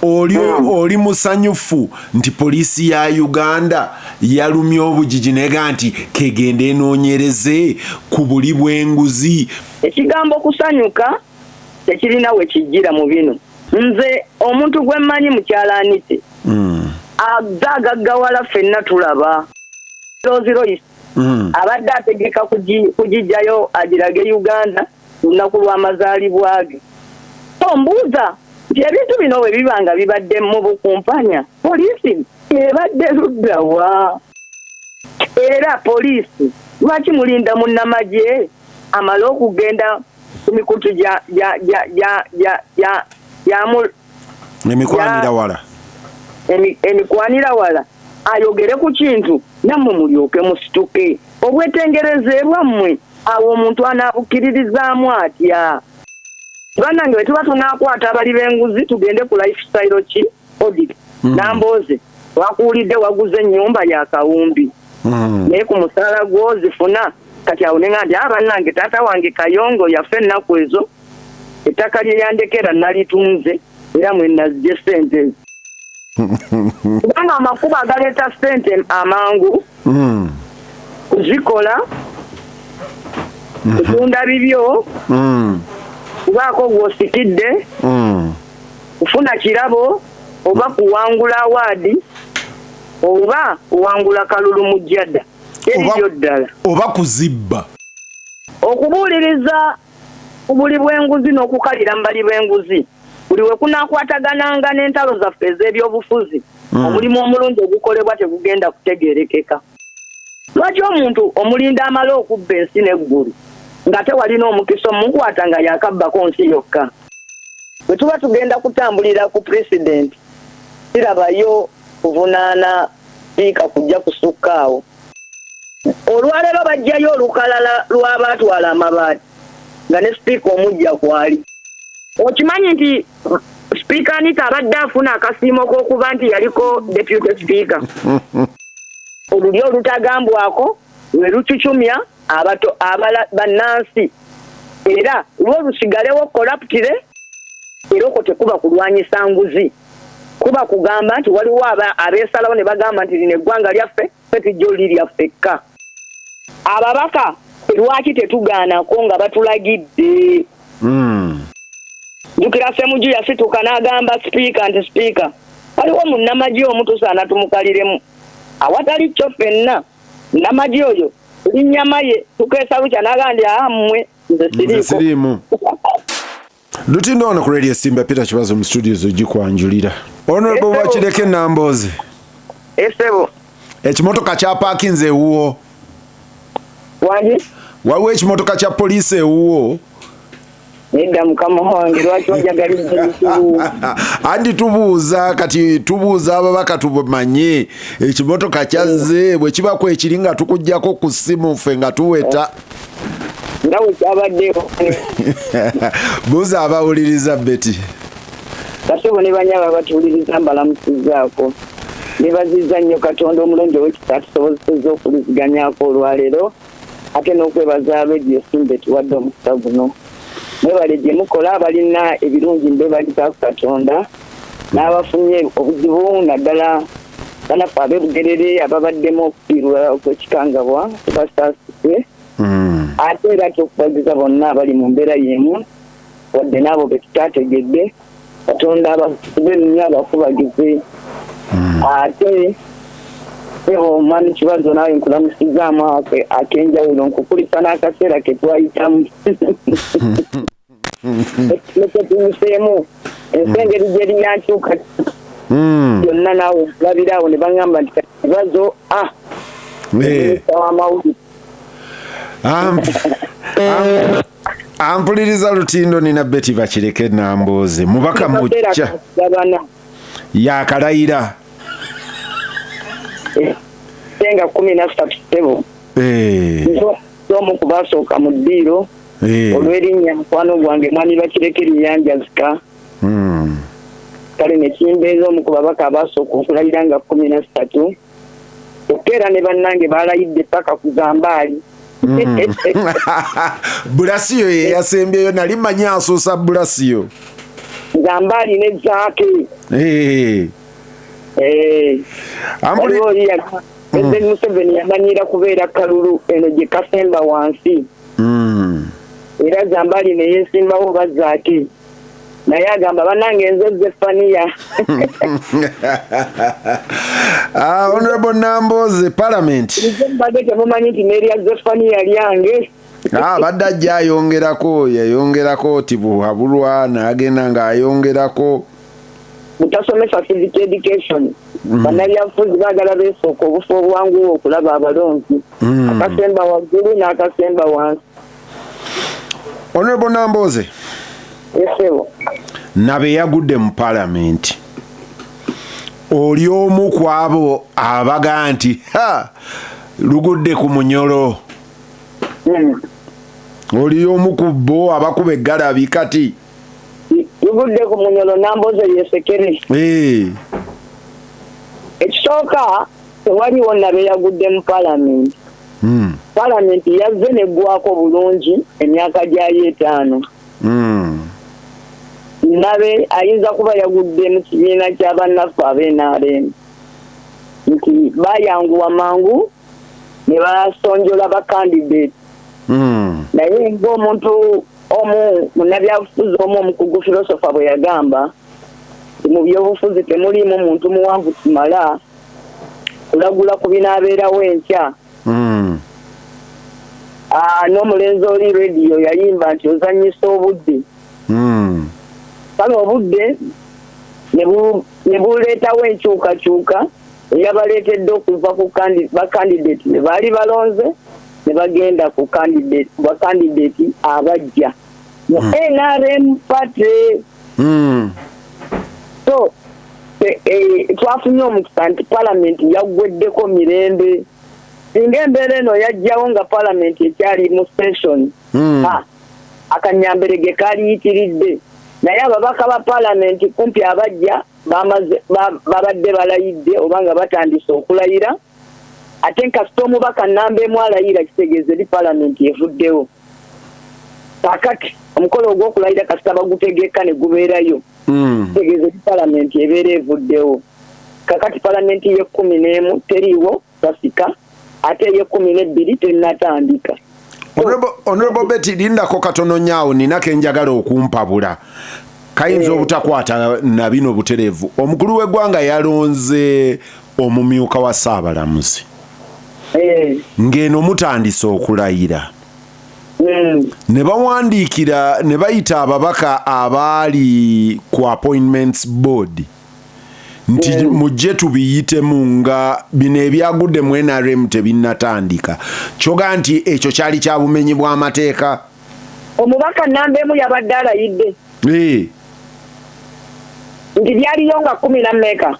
oli musanyufu nti poliisi ya Uganda yalumye obujiji nega nti kegende enoonyereze ku buli bw'enguzi. Ekigambo kusanyuka tekirina we kijjira mu bino. Nze omuntu gwe mmanyi mukyalaanite agaggawala ffenna tulaba Rolls-Royce abadde ategeka kugijjayo agirage Uganda lunaku lw'amazaalibwa ge. Mbuuza nti ebintu bino bwe bibanga bibadde mu bukumpanya poliisi ebadde luddawa? Era poliisi lwaki mulinda munnamagye amala okugenda ku mikutu emikwanira wala ayogere ku kintu nammwe mulyoke musituke obwetengereze bwammwe awo omuntu anaabukiririzaamu atya? Bannange bwe tuba tunaakwata abali b'enguzi tugende ku lifestyle ki audit Nambooze wakuwulidde waguze ennyumba ya kawumbi naye ku musaala gw'ozifuna kati awo nenga nti bannange taata wange Kayongo yaffe ennaku ezo ettaka lye yandekera nalitunze era mwe nazze ssente kubanga amakubo agaleeta ssente amangu kuzikola kutunda bibyo kubaako gw'osikidde kufuna kirabo oba kuwangula awaadi oba kuwangula kalulu mu jjada ebyo ddala oba kuzibba okubuuliriza obuli bw'enguzi n'okukalira mu bali b'enguzi buli we kunaakwatagananga n'entalo zaffe ez'ebyobufuzi omulimu omulungi ogukolebwa tegugenda kutegeerekeka. Lwaki omuntu omulinda amala okubba ensi n'eggulu nga tewalina omukisa omukwata nga yakabbako nsi yokka? Bwe tuba tugenda kutambulira ku pulezidenti tirabayo kuvunaana siika kujja kusukkaawo. Olwaleero bajjayo olukalala lw'abaatwala amabaati nga ne sipiika omujja kwali. Okimanyi nti sipiika Anita abadde afuna akasiimo k'okuba nti yaliko deputy speaker. Oluli olutagambwako lwe lucucumya bannansi era lwo lusigalewo koraputire era okwo tekuba kulwanyisa nguzi kuba kugamba nti waliwo abeesalawo ne bagamba nti lino eggwanga lyaffe ffe tujja oli lyaffekka. Ababaka lwaki tetugaanako nga batulagidde? Jukira Ssemujju yasituka n'agamba sipiika nti sipiika waliwo munnamagye omu tusaana tumukaliremu awatali kyo ffenna nnamagye oyo linnyama ye tukeesa lukya n'agamba mmwe nze siriimu. Lutindo ono ku Radio Simba Peter Kibazo mu studios ogikwanjulira. Honorable Wakireke Nambooze. Esebo. Ekimotoka kya parkinze ewuwo. Wangi? Waliwo ekimotoka kya poliisi ewuwo. Nedda mukama wange lwaki ojagaliza ekikulu? Andi tubuuza kati tubuuza ababaka tubamanye ekimotoka kyazze bwe kiba kwekiri nga tukuggyako ku ssimu ffe nga tuweta. Ndawe kyabaddewo. Buuza abawuliriza Betty. Kasebo ne banyaba batuwuliriza mbalamusizaako. Nebaziza nnyo Katonda omulungi ow'ekisa atusobozesezza okuliziganyako olwaleero ate n'okwebaza Radio Simba tuwadde omukisa guno. Mwebale gye mukola abalina ebirungi mbebalizaako Katonda n'abafunye obuzibu naddala banaffe ab'ebugerere ababaddemu okufiirwa okw'ekikangabwa tubasaasise. Ate era tukubagiza bonna abali mu mbeera y'emu wadde n'abo be tutaategedde Katonda abasibe nnyo abakubagize. Ate omwami Kibazo naawe nkulamusizaamu ak'enjawulo nkukulisa n'akaseera ke twayitamu neketuuseemu ensengeri gye linankyuka byonna naawe okulabiraawo ne baŋŋamba nti Kibazo w'amawulire. Ampuliriza Lutindo nina Betty Bakireke Nambooze mubaka mujja yakalayira senga 13 omu ku basooka mu ddiiro olw'erinnya mukwano gwange mwami Bakireke Lyanjazika kale ne kimbeeza omu ku babaka abasooka okulayira nga 13 okera ne bannange balayidde paka ku Zambaali. Bulasiyo ye yasembyeyo nali manyi asuusa Bulasiyo. Zambali ne zake. Ambuli President Museveni yamanyira kubeera kalulu eno gye kasemba wansi. Era Zambali ne yesimbawo bazaaki. Naye agamba banange nze Zefania. Honorable Namboze, Parliament. Mbadde temumanyi nti n'erya Zefania lyange. Badde ajja yayongerako ti buhabulwa n'agenda ng'ayongerako. Mutasomesa civic education. Bannabyabufuzi baagala beesooka obufu obwanguwa okulaba abalonzi. Akasemba waggulu n'akasemba wansi. Honorable Namboze. Yesebo. Nabe yagudde mu Parliament. Oli omu ku abo abaga nti lugudde ku munyolo. Oli omu ku bo abakuba eggalabi kati. Lugudde ku munyolo Namboze yesekere. Ekisooka tewaliwo Nabe yagudde mu Parliament. Parliament yazze neggwako bulungi emyaka gyayo 5. Nabe ayinza kuba yagudde mu kibiina ky'abannaffe ab'NRM nti bayanguwa mangu ne basonjola bakandidate. Naye ng'omuntu omu munnabyabufuzi omu omukugu filosofa bwe yagamba mu byobufuzi temuliimu muntu muwanvu kimala kulagula ku binaabeerawo enkya. N'omulenzi oli rediyo yayimba nti ozannyisa obudde. Kale obudde ne buleetawo enkyukakyuka eyabaleetedde okuva ku bakandidate ne baali balonze ne bagenda ku bakandidate abajja mu NRM party. So twafunye omukisa nti Parliament yaggweddeko mirembe. Singa embeera eno yajjawo nga Parliament ekyali mu session, akanyamberege kaliyitiridde. Naye ababaka ba Parliament kumpi abajja babadde balayidde oba nga batandise okulayira. Ate nkasita omubaka nnamba emu alayira kitegeeza eri Parliament evuddewo. Kakati omukolo ogw'okulayira kasita bagutegeka ne gubeerayo. Kitegeeza eri Parliament ebeera evuddewo. Kakati Parliament ye-11 teriiwo basika. Ate ye-12 tennatandika. Honorable Betty, lindako katono nyaawo nina kenjagala okumpabula. Kayinza obutakwata na bino buterevu. Omukulu w'eggwanga yalonze omumyuka wa Ssaabalamuzi. Ng'eno mutandise okulayira. Ne bawandiikira ne bayita ababaka abaali ku appointments board. Nti mujje tubiyitemu nga bino ebyagudde mu NRM tebinnatandika. Kyoga nti ekyo kyali kya bumenyi bw'amateeka. Omubaka nnamba emu yabadde alayidde. Nti byaliyo nga 10 na mmeka.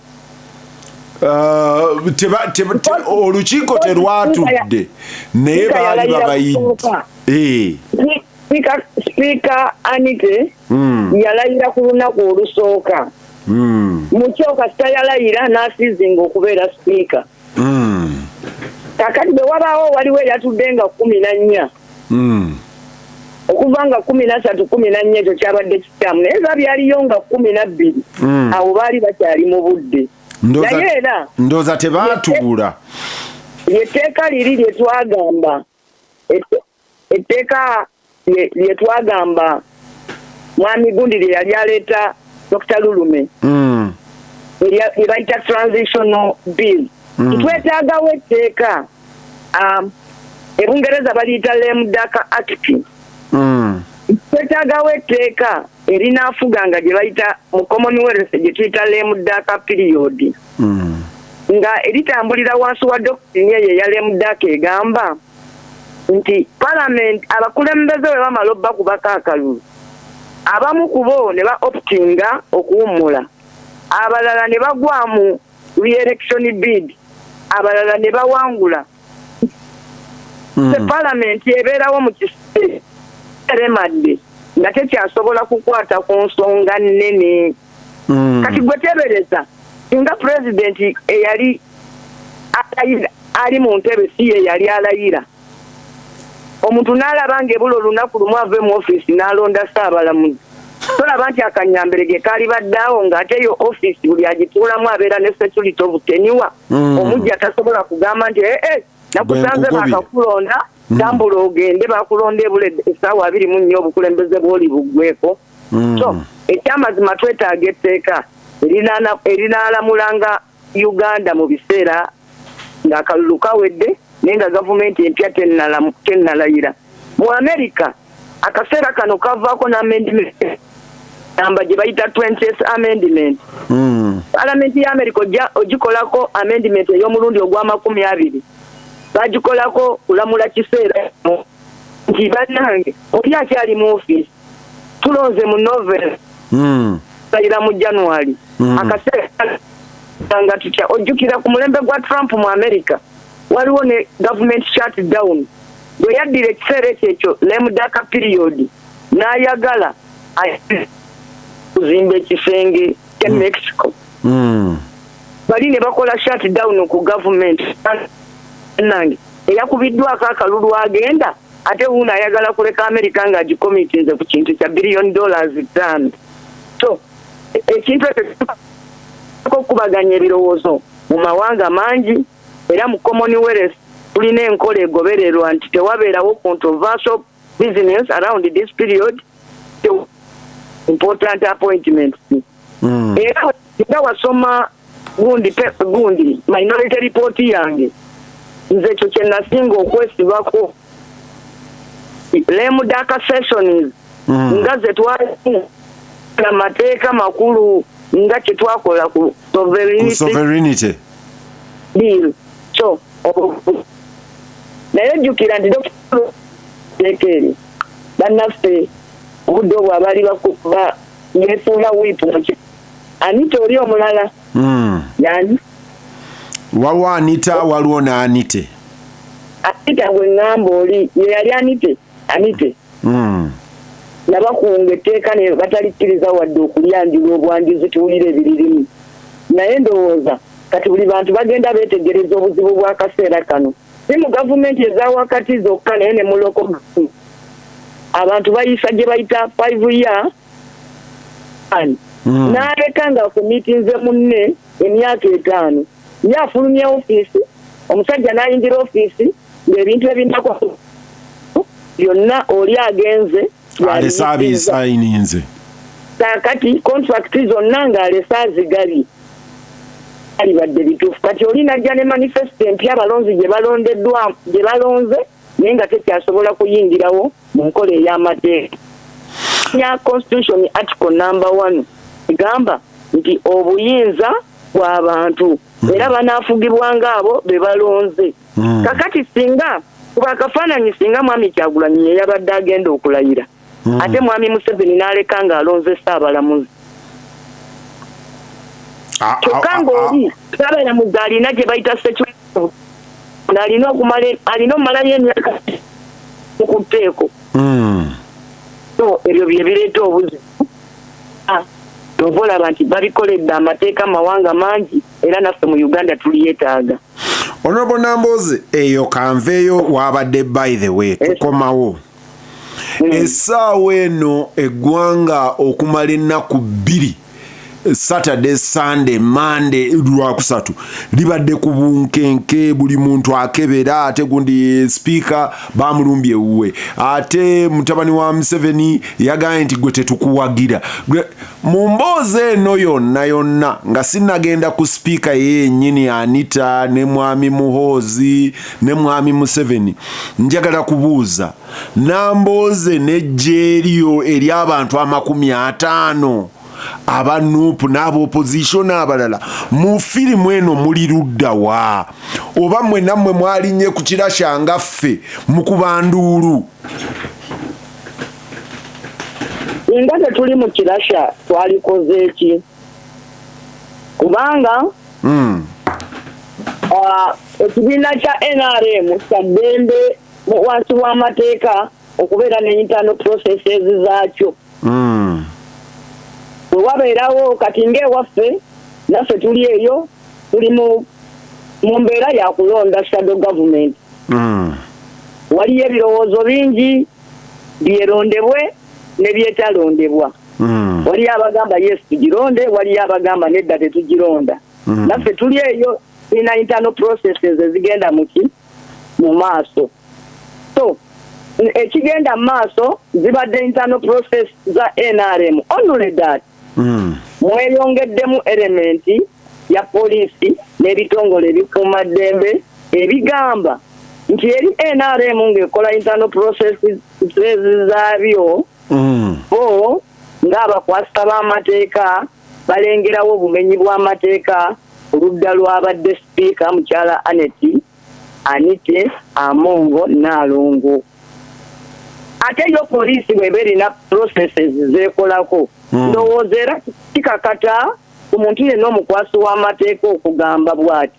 Olukiiko terwatudde naye baali babayidde. Sipiika Anite yalayira ku lunaku olusooka. Mukyo kasita yalayira n'asiizinga okubeera sipiika. Kakati bwe wabaawo waliwo eyatudde nga 14. Okuva nga 13, 14 ekyo kyabadde kitamu naye nga byaliyo nga 12. Awo baali bakyali mu budde. Naye era ndooza tebaatuula. Etteeka liri lye twagamba. Etteeka lye twagamba Mwami Gundi lye yali aleeta Dr. Lulume. Lye bayita transitional bill. Twetaagawo etteeka. Ebungereza baliyita Lame Duck Act. Twetaagawo etteeka erinaafuga nga gye bayita mu Commonwealth gye tuyita Lame Duck period. Nga eritambulira wansi wa doctrine eyo eya Lame Duck egamba nti Parliament abakulembeze bwe bamala obbakubako akalulu, abamu ku bo ne ba optinga okuwummula, abalala ne bagwa mu re-election bid, abalala ne bawangula. Parliament ebeerawo mu kiseera eremadde nga tekyasobola kukwata ku nsonga nnene. Kati gwe tebereza singa president eyali ali mu ntebe si ye yali alayira, omuntu n'alaba ng'ebula olunaku lumu ave mu ofiisi n'alonda Ssaabalamuzi, tolaba nti akanyamberege kaali baddeawo ng'ate yo office buli agituulamu abeera ne security obuteniwa omujja tasobola kugamba nti nakusanze bakakulonda tambula ogende bakulonda ebule essaawa 24 obukulembeze bw'oli buggweko so ekyamazima twetaaga etteeka erinaalamulanga Uganda mu biseera ng'akalulu kawedde naye nga gavumenti empya tennalayira. Mu America akaseera kano kavaako n'amendment namba gye bayita 20th amendment. Palamenti ya America ogikolako amendment ey'omulundi ogw'20 bagikolako kulamula kiseera nti bannange oli akyali mu office tulonze mu November sayira mu January akaseera nga tutya ojjukira ku mulembe gwa Trump mu America waliwo ne government shutdown bwe yaddira ekiseera ekyo lemudaka period n'ayagala kuzimba ekisenge kya Mexico bali ne bakola shutdown ku government nange eyakubiddwako akalulu agenda ate wuuna ayagala kuleka America ng'agikomitinze ku kintu kya $1 billion 5 so ekintu okubaganya ebirowoozo mu mawanga mangi era mu Commonwealth tulina enkola egobererwa nti tewabeerawo controversial business around this period important appointments era nga wasoma gundi minority report yange nze ekyo kye nasinga okwesibako lemudaka sessions nga ze twali amateeka makulu nga kye twakola ku sovereignty bill so naye jjukira nti dokeri bannaffe obudde obwo abaali yeefuula wiipu muki Anita oli omulala yani waliwo Anita waliwo na Anite bwe ŋŋamba oli ye yali Anite nabakunga etteeka ne batalikkiriza wadde okulyanjula obwanjuzi tuwulire ebiririmu naye ndowooza kati buli bantu bagenda beetegereza obuzibu bw'akaseera kano si mu gavumenti eza wakati zokka naye ne mu local abantu bayisa gye bayita 5 year n'aleka nga akumiitinze munne emyaka 5 ye afulumya ofiisi omusajja n'ayingira ofiisi ng'ebintu ebinako byonna oli agenze alesa abisayininze kakati contract zonna ng'alesa azigabye alibadde bituufu kati oli najja ne manifesto empya abalonzi gye balonze naye nga tekyasobola kuyingirawo mu nkola ey'amateeka ya constitution article number 1 egamba nti obuyinza bw'abantu era banaafugibwanga abo be balonze kakati singa kuba akafaananyi singa mwami Kyagulanyi yabadde agenda okulayira ate mwami Museveni n'aleka ng'alonze Ssaabalamuzi kyokka ng'oli Ssaabalamuzi alina gye bayita security alina okumalayo emyaka ku tteeko so ebyo bye bireeta obuzibu tova olaba nti babikoledde amateeka mawanga mangi era naffe mu Uganda tulyetaaga. Honorable Nambooze eyo kanveeyo wabadde by the way tukomawo essaawa eno eggwanga okumala ennaku 2 Saturday, Sunday, Monday, Lwakusatu libadde ku bunkenke buli muntu akebera ate gundi speaker bamulumbye uwe ate mutabani wa Museveni yagaye nti gwe tetukuwagira mu mbooze eno yonna nga sinnagenda ku speaker yennyini Anita ne mwami Muhoozi ne mwami Museveni njagala kubuuza Nambooze n'ejjeeriyo eri abantu 50 aba nupu n'abo opposition abalala mu firimu eno muli luddawa oba mwe nammwe mwalinye ku kirasha ngaffe mu kubanduulu nga tetuli mu kirasha twalikoze eki kubanga ekibiina kya NRM kyaddembe wansi w'amateeka okubeera ne internal processes zaakyo bwe wabeerawo kati ng'ewaffe naffe tuli eyo tuli mu mbeera ya kulonda shadow government waliyo ebirowoozo bingi byerondebwe ne byetalondebwa wali abagamba yes tugironde, wali abagamba nedda tetugironda. Naffe tuli eyo ina internal processes ezigenda mu maaso. So ekigenda mu maaso zibadde internal process za NRM. Only that mweyongeddemu elementi ya polisi n'ebitongole ebikuumaddembe ebigamba nti eri NRM ng'ekola internal processes zaabyo bo ng'abakwasita b'amateeka balengerawo obumenyi bw'amateeka oludda lwabadde sipiika mukyala Anite Amongo Nalongo. Ate yo polisi bw'eba erina processes zeekolako ndowooza era kikakata omuntu yenna omukwasi w'amateeka okugamba bw'ati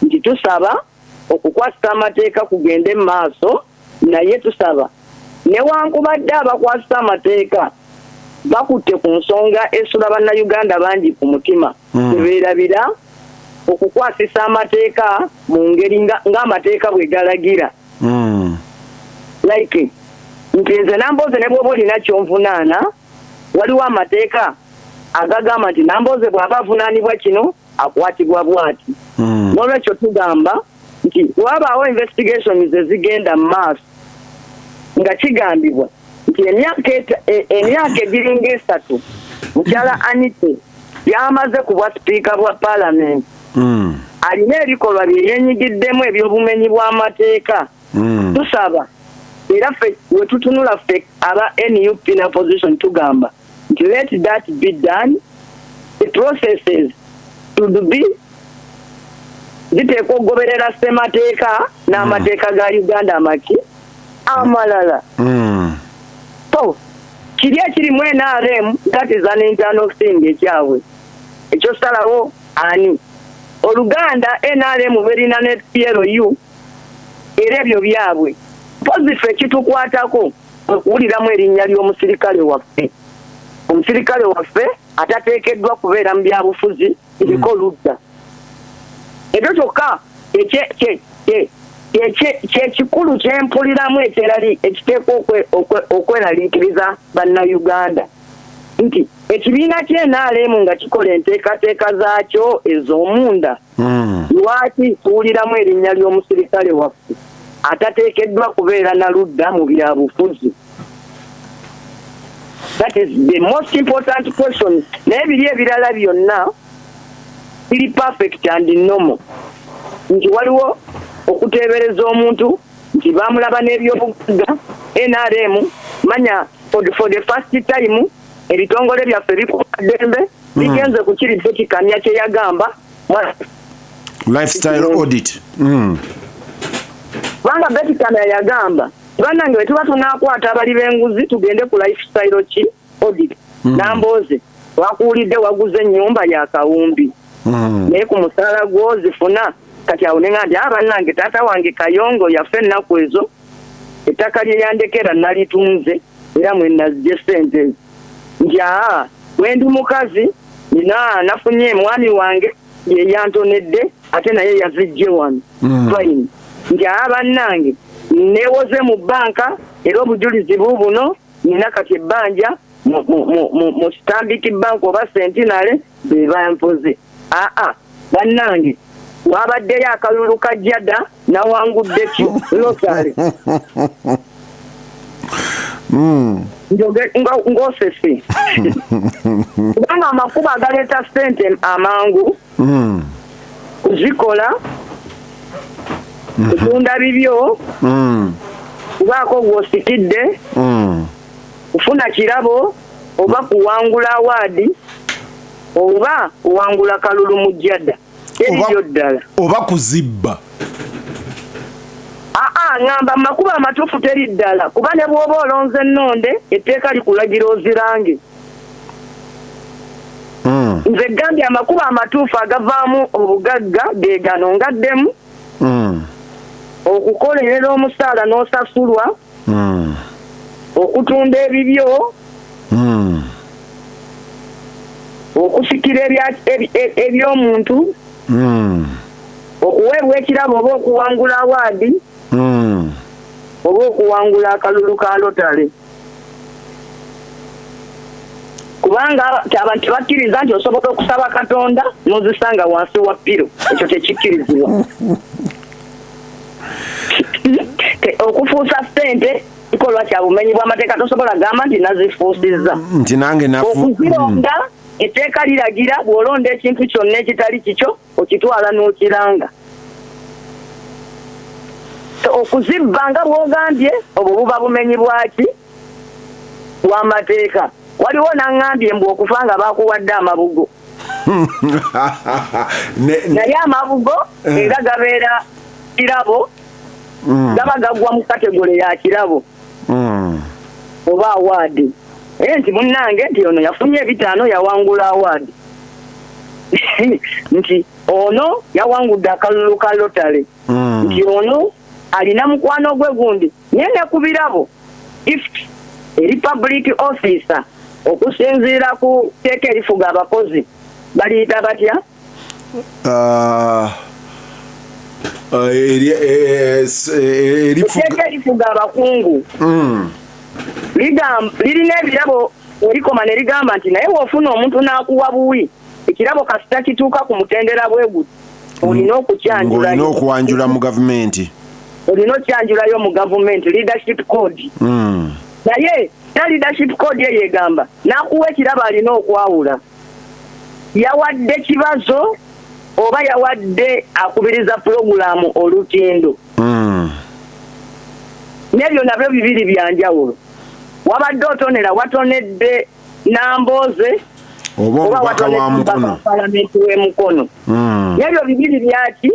nti tusaba okukwasita amateeka kugende mu maaso, naye tusaba newankubadde abakwasita amateeka bakutte ku nsonga esula bannayuganda bangi ku mutima tebeerabira okukwasisa amateeka mu ngeri ng'amateeka bwe galagira. Like nti nze Nambooze ne bw'oba olina kyonvunaana waliwo amateeka agagamba nti Nambooze bw'aba avunaanibwa kino akwatibwa bw'ati. N'olwekyo tugamba nti wabaawo investigations ezigenda mu maaso nga kigambibwa nti emyaka egiringa 3 mukyala Anite yamaze kubwa sipiika bwa paalamenti alina ebikolwa bye yenyigiddemu eby'obumenyi bw'amateeka. Tusaba era ffe we tutunula ffe aba NUP na position tugamba nti let that be done. The processes should be ziteekwa okugoberera ssemateeka n'amateeka ga Uganda amalala. So kiri ekirimu NRM that is an internal thing ekyabwe ekyo salawo ani Oluganda NRM berina ne PLU era ebyo byabwe posife kitukwatako okuwuliramu erinnya ly'omusirikale waffe. Omusirikale waffe atateekeddwa kubeera mu byabufuzi biriko ludda. Ebyo kyokka kyekikulu kyempuliramu ekiteekwa okweraliikiriza bannayuganda nti ekibiina ky'NRM nga kikola enteekateeka zaakyo ez'omunda lwaki tuwuliramu erinnya ly'omusirikale waffe atateekeddwa kubeera na ludda mu byabufuzi? That is the most important question. Naye biri ebirala byonna biri perfect and normal. Nti waliwo okuteebereza omuntu nti bamulaba n'ebyobugagga NRM manya for the first time ebitongole byaffe bikuddembe bigenze ku kiri kikamya kye yagamba lifestyle audit. Banga Betty Kamya yagamba bannange bwe tuba tunaakwata abali b'enguzi tugende ku lifestyle audit. Nambooze wakuwulidde waguze ennyumba ya kawumbi naye ku musaala gw'ozifuna kati awo ne ngambye bannange taata wange Kayongo yaffe ennaku ezo ettaka lye yandekera nalitunze era mwe nazze ssente nti wendi mukazi nina nafunye mwami wange ye yantonedde ate naye yazijje wano fine nti bannange newoze mu banka era obujulizi buubuno nina kati ebbanja mu Stanbic Bank oba Centenary be bampoze. Bannange wabaddeyo akalulu ka Jada nawangudde ki lotari ng'osese kubanga amakubo agaleeta ssente amangu kuzikola kutunda bibyo kubaako gw'osikidde kufuna kirabo oba kuwangula awaadi oba kuwangula kalulu mu Jada ebyo ddala oba kuzibba. Ngamba amakubo amatuufu teri ddala kuba ne bw'oba olonze ennonde etteeka likulagira ozirange. Nze gambye amakubo amatuufu agavaamu obugagga ge gano ngaddemu okukolerera omusaala n'osasulwa okutunda ebibyo okusikira eby'omuntu okuweebwa ekirabo oba okuwangula awaadi oba okuwangula akalulu ka lotale. kubanga abantu bakkiriza nti osobola okusaba Katonda n'ozisanga wansi wa piro ekyo tekikkirizibwa. Okufuusa ssente kikolwa kya bumenyi bw'amateeka tosobola gamba nti nazifuusizza nti nange okuzironda etteeka liragira bw'olonda ekintu kyonna ekitali kikyo okitwala n'okiranga. Okuzibba nga bw'ogambye obwo buba bumenyi bwaki bw'amateeka. Waliwo n'angambye mbu okufa nga bakuwadde amabugo naye amabugo era gabeera kirabo gaba gagwa mu kategole ya kirabo oba awaadi nti munnange nti ono yafunye ebitaano yawangula awaadi nti ono yawangudde akalulu ka lotale nti ono alina mukwano gwe gundi naye ne ku birabo gift eri public officer okusinziira ku teeka erifuga abakozi baliyita batya teeka erifuga abakungu lirina ebirabo erikoma ne ligamba nti naye woofuna omuntu n'akuwa buwi ekirabo kasita kituuka ku mutendera bweguti olina okukyanjula mu gavumenti olina okyanjulayo mu gavumenti leadership code naye na leadership code eyo egamba n'akuwa ekirabo alina okwawula yawadde kibazo oba yawadde akubiriza pulogulaamu olutindo n'ebyo nabyo bibiri byanjawulo. Wabadde otonera watonedde Nambooze oba watonedde palamenti w'emukono n'ebyo bibiri byaki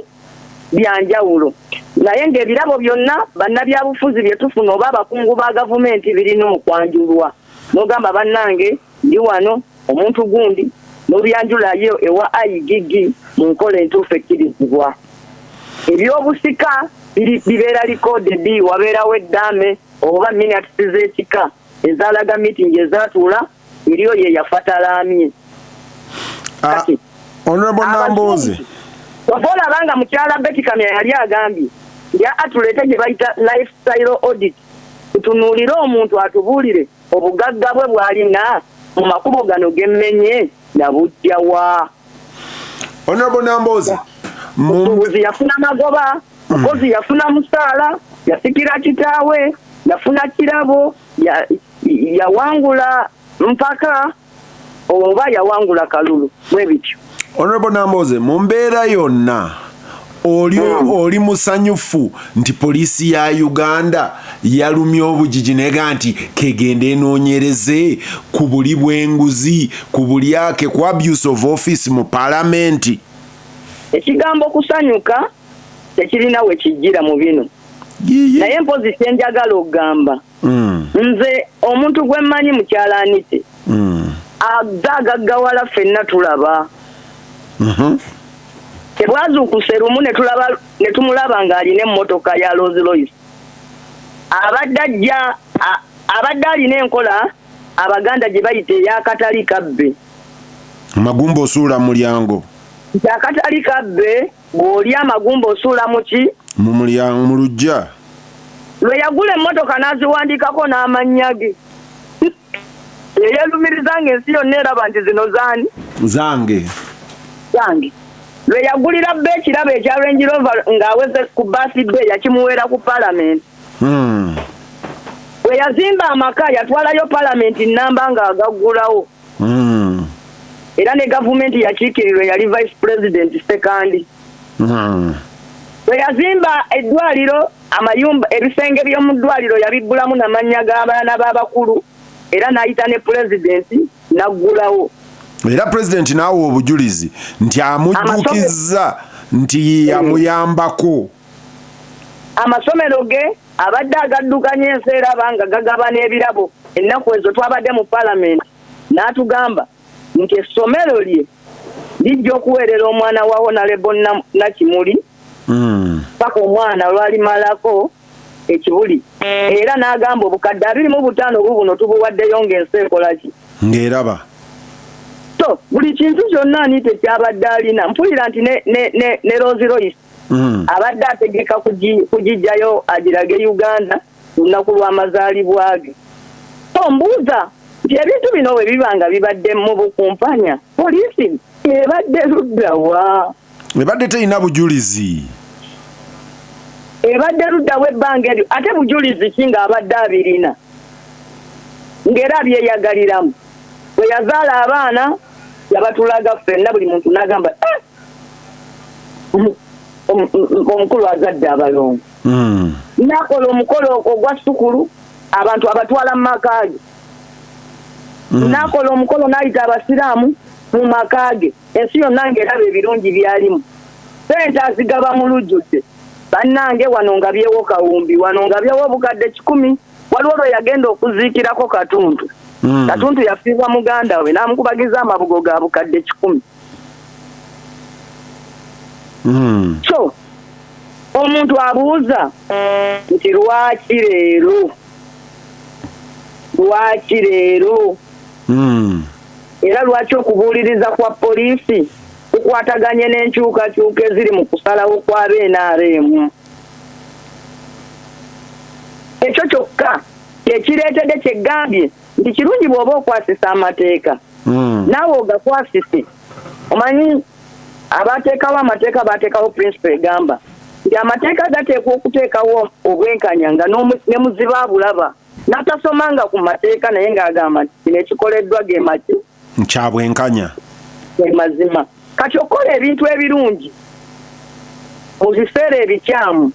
byanjawulo. Naye ng'ebirabo byonna bannabyabufuzi bye tufuna oba abakungu ba gavumenti birina okwanjulwa n'ogamba bannange ndi wano omuntu gundi n'obyanjulayo ewa IGG mu nkola entuufu ekkirizibwa. Ebyobusika bibeera likodedi wabeerawo eddaame oba minutes z'ekika ezaalaga meeting ezaatuula eriyo ye yafatalaamye. Honorable Nambooze oba olabanga mukyala Betty Kamya yali agambye ya atuleete gye bayita lifestyle audit tutunuulire omuntu atubuulire obugagga bwe bw'alina mu makubo gano gemmenye nabujja wa. Honorable Nambooze mutuuzi yafuna magoba mukozi yafuna musaala yasikira kitaawe yafuna kirabo yawangula mpaka oba yawangula kalulu bwe bityo. Honorable Nambooze mu mbeera yonna oli musanyufu nti poliisi ya Uganda yalumye obujiji nega nti kegende enoonyereze ku buli bw'enguzi ku buli ake ku abuse of office mu palamenti? Ekigambo kusanyuka tekirina we kijjira mu bino naye mpozi kyenjagala okugamba nze omuntu gwe mmanyi mukyalaanite agaggawala ffenna tulaba tebwazuukuse lumu ne tumulaba ng'alina emmotoka ya Rolls Royce abadde alina enkola Abaganda gye bayita ey'akatali kabbe amagumba osuula mulyango akatali kabbe bw'oli amagumba osuula muki mu mulyango mu lujja lwe yagula emmotoka n'aziwandikako n'amannya ge yeyeelumiriza ng'ensi yonna eraba nti zino zaani zange lwe yagulira bbe ekirabo ekya Range Rover ng'aweze ku birthday yakimuweera ku palamenti we yazimba amaka yatwalayo palamenti nnamba ng'agaggulawo era ne gavumenti yakiikirirwe yali vice president second we yazimba eddwaliro amayumba ebisenge by'omu ddwaliro yabiggulamu n'amannya g'abaana b'abakulu era n'ayita ne pulezidenti n'aggulawo era pulezidenti n'awa obujulizi nti amujjukizza nti yamuyambako. Amasomero ge abadde agaddukanya ensi era abanga gagaba n'ebirabo ennaku ezo twabadde mu palamenti n'atugamba nti essomero lye lijja okuweerera omwana wa Honorable Nakimuli paka omwana lwalimalako ekibuli era n'agamba obukadde 25 buno tubuwaddeyo ng'ensi ekolaki ng'eraba. So buli kintu kyonna ani tekyabadde alina mpulira nti ne Rolls Royce abadde ategeka kugijjayo agirage Uganda lunaku lw'amazaalibwa ge. So mbuuza ebintu bino bwe bibanga bibadde mu bukumpanya poliisi ebadde luddawa ebadde terina bujulizi ebadde luddawa ebbanga eryo ate bujulizi ki ng'abadde abirina ng'era byeyagaliramu bwe yazaala abaana yabatulaga ffenna buli muntu n'agamba omukulu azadde abalongo nakola omukolo ogwa sukulu abantu abatwala mu maka ge nakola omukolo n'ayita abasiraamu mu maka ge ensi yonna ng'eraba ebirungi byalimu sente azigaba mu lujjudde bannange wano nga byewo kawumbi wano nga byewo obukadde 10 waliwo lwe yagenda okuziikirako Katuntu Katuntu yafiibwa muganda we n'amukubagiza amabugo ga bukadde 10 so omuntu abuuza nti lwaki leero era lwaki okubuuliriza kwa poliisi kukwataganye n'enkyukakyuka eziri mu kusalawo kwa NRM ekyo kyokka ekireetedde kyegambye nti kirungi bw'oba okwasisa amateeka naawe ogakwasise omanyi abateekawo amateeka bateekawo principle egamba nti amateeka gateekwa okuteekawo obwenkanya nga ne muziba abulaba n'atasomanga ku mateeka naye ng'agamba nti kino ekikoleddwa ge maki kyabwenkanya mazima kati okola ebintu ebirungi mu biseera ebikyamu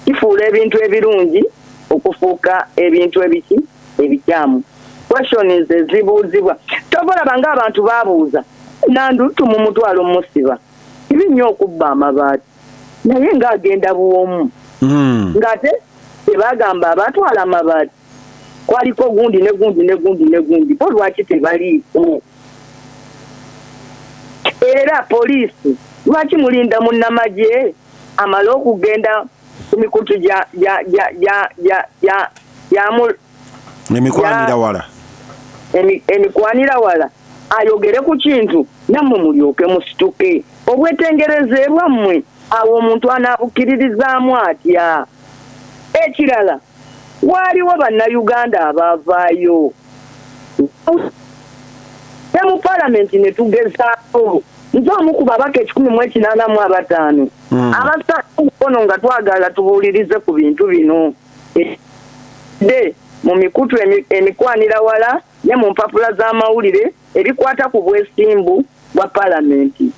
kifuula ebintu ebirungi okufuuka ebintu ebikyamu questions ezibuuzibwa tobalaba ng'abantu baabuuza nandutu mu mutwalo musiba kibi nnyo okubba amabaati naye ng'agenda buwomu ng'ate tebagamba abatwala amabaati kwaliko gundi ne po lwaki tebaliiko era poliisi lwaki mulinda munnamagye amale okugenda ku mikutu emikwanira wala ayogere ku kintu nammwe mulyoke musituke obwetengereze bwammwe awo omuntu anaabukiririzaamu atya ekirala waaliwo bannayuganda abaavaayo ne mu paalamenti ne tugezaako nze omu ku babaka 185 abasatu mukono nga twagala tubuulirize ku bintu bino mu mikutu emikwanira wala ne mu mpapula z'amawulire ebikwata ku bwesimbu bwa paalamenti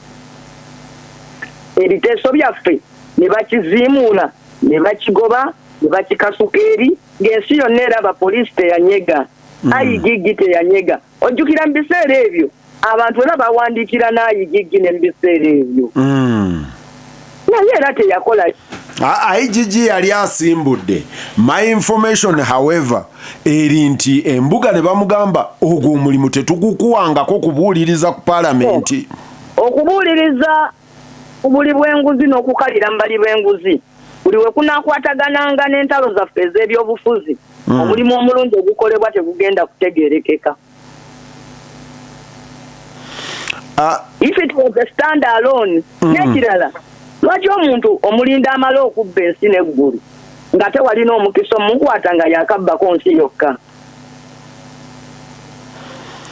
ebiteeso byaffe ne bakiziimuula ne bakigoba ne bakikasuka eri ng'ensi yonna eraba poliisi teyanyega ayigiggi teyanyega ojjukira mu biseera ebyo abantu era bawandiikira n'ayigiggi ne mu biseera ebyo naye era teyakola IGG yali asimbudde. My information however eri nti embuga ne bamugamba ogwo omulimu tetugukuwangako kubuuliriza ku paalamenti okubuuliriza buli bw'enguzi n'okukalira mbali bw'enguzi buli we kunaakwatagananga n'entalo zaffe ez'ebyobufuzi omulimu omulungi ogukolebwa tegugenda kutegeerekeka. If it was a stand alone n'ekirala lwaki omuntu omulinda amala okubba ensi n'eggulu nga tewalina omukisa omukwata nga yakabbako nsi yokka?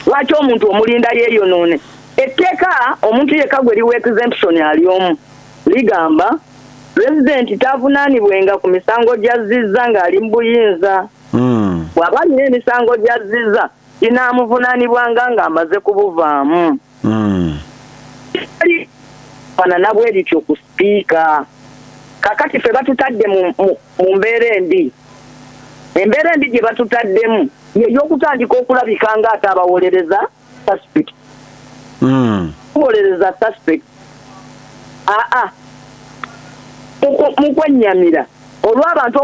Lwaki omuntu omulinda yeeyonoone? Etteeka omuntu yekka gwe liwa exemption ali omu ligamba pulezidenti tavunaanibwenga ku misango gy'azzizza ng'ali mu buyinza. Bw'aba alina emisango gy'azzizza kinaamuvunaanibwanga ng'amaze kubuvaamu. Fanana bwe lityo ku sipiika kakati ffe batutadde mu mbeera embi. Embeera embi gye batutaddemu y'okutandika okulabika ng'ate abawolereza suspect. Kuwolereza suspect mu kwennyamira olw'abantu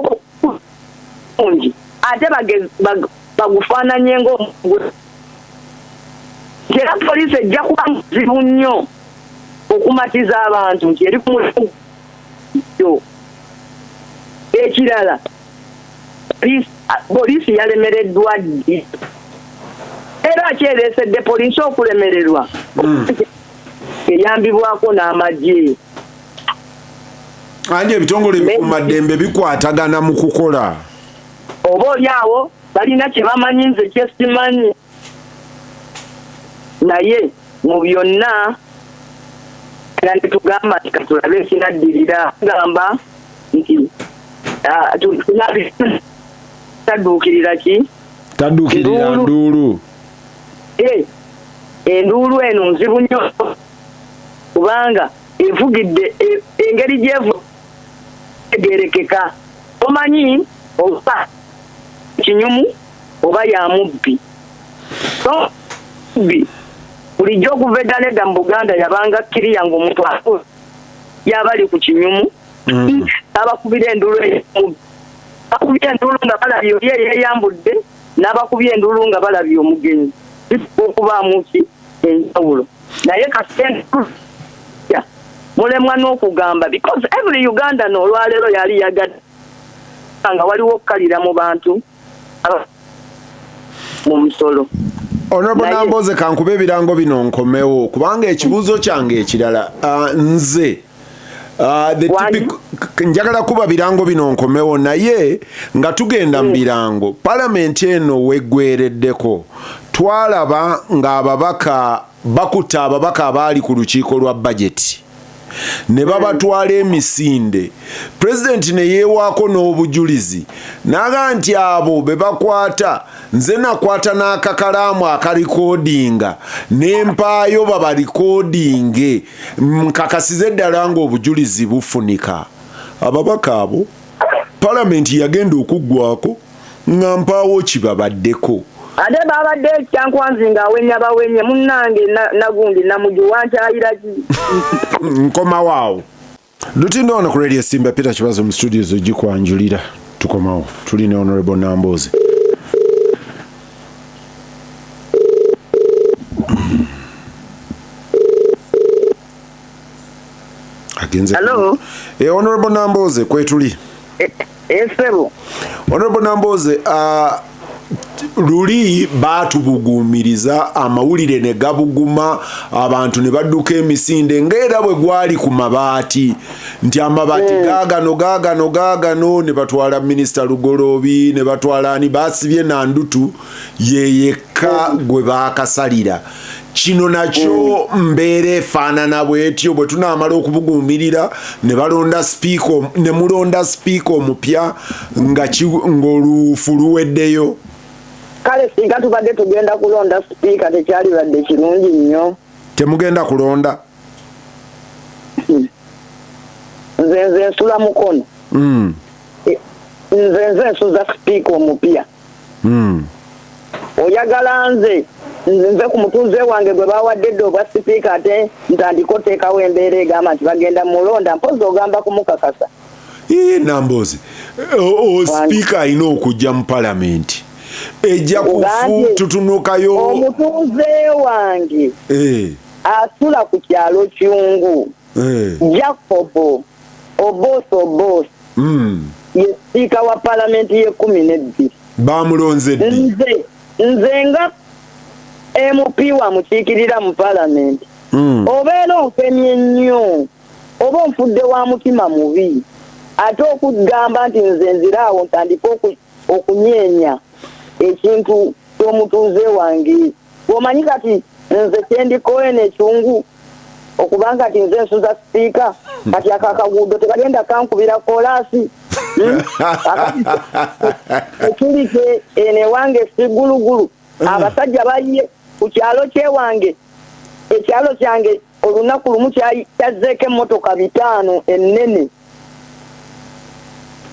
okungi ate bagufaananye ng'omuntu. Era poliisi ejja kuba muzibu nnyo okumatiza abantu nti eri ku mulimu. Ekirala poliisi yalemereddwa ddi era kyereesedde poliisi okulemererwa eyambibwako n'amagye. Andi ebitongole bikuumaddembe bikwatagana mu kukola. Oba olyawo balina kye bamanyi nze kye simanyi naye mu byonna era netugamba nti katulabe ekinaddirira gamba nti taduukirira ki taduukirira nduulu enduulu eno nzibu nnyo kubanga evugidde engeri gyetegerekeka omanyi oba kinyumu oba ya mubbi so mubbi bulijjo okuva eddala edda mu Buganda yabanga kiriya ng'omuntu yabali ku kinyumu abakubira enduulu bakubye enduulu nga balabye oli eyeyambudde n'abakubye enduulu nga balabye omugenyi okubaamu ki enjawulo naye kasente mulemwa n'okugamba because every Ugandan olwaleero yali yagadde nga waliwo okukalira mu bantu mu musolo. Honorable Namboze kankube ebirango bino nkomewo kubanga ekibuuzo kyange ekirala nze njagala kuba birango bino nkomewo naye nga tugenda mu birango palamenti eno weggwereddeko twalaba ng'ababaka bakuta ababaka abaali ku lukiiko lwa bajeti ne babatwala emisinde pulezidenti ne yeewaako n'obujulizi naga nti abo be bakwata nze nakwata n'akakalaamu akarikoodinga n'empaayo babarikoodinge nkakasize ddala ng'obujulizi bufunika ababaka abo palamenti yagenda okuggwako nga mpaawo kibabaddeko ate babadde ekyankwanzi ng'awenya bawenye munnange nagundi namuju wankyayira ki nkomawo lutindo ono ku radio Simba Peter Kibazo mu studios ogikwanjulira tukomawo tuli ne Honorable Namboze. Hello. Honorable Namboze kwetuli. Esebo. Honorable Namboze luli batubugumiriza amawulire ne gabuguma abantu ne badduka emisinde ng'era bwe gwali ku mabaati nti amabaati gaagano ne batwala minisita Lugolobi ne batwala ani basibye Nandutu yeyekka gwe baakasalira kino nakyo mbeera efaanana bwetyo bwe tunaamala okubuguumirira ne balonda sipiika ne mulonda sipiika omupya ng'olufu luweddeyo. Kale singa tubadde tugenda kulonda sipiika tekyali badde kirungi nnyo. Temugenda kulonda? Nze nsula mukono. Nze nsuza sipiika omupya. Oyagala nze ku mutuuze wange gwe bawadde edda obwa sipiika ate ntandika oteekawo embeera egamba nti bagenda mulonda mpozi ogamba kumukakasa. Namboze sipiika alina okujja mu palamenti ejja tutunukayo omutuuze wange asula ku kyalo Kyungu Jacobo Obos ye sipiika wa palamenti ye12 bamulonze ddi nze nga MP wamukiikirira mu palamenti obeera onfemye nnyo oba onfudde wa mutima mubi ate okugamba nti nze nziraawo ntandika okunyeenya ekintu ky'omutuuze wange omanyi kati nze kyendikoye n'ekyungu okubanga ti nze nsuza sipiika kati akakaguudo tebagenda kankubira kolaasi ekirike ene wange sigulugulu abasajja bayiye ku kyalo kyewange ekyalo kyange olunaku lumu kyazzeeko emmotoka 5 ennene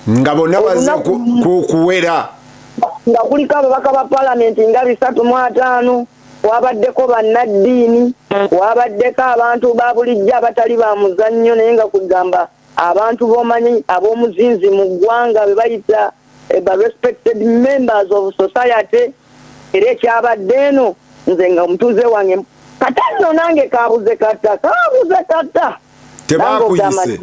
nga bonna bazze kuwera nga kuliko ababaka ba palamenti nga 305 wabaddeko bannaddiini wabaddeko abantu ba bulijjo abatali ba muzannyo naye nga kugamba abantu b'omanyi ab'omuzinzi mu ggwanga be bayita ba respected members of society era ekyabadde eno nze nga omutuuze wange kata nno nange kabuze kata tebakuyise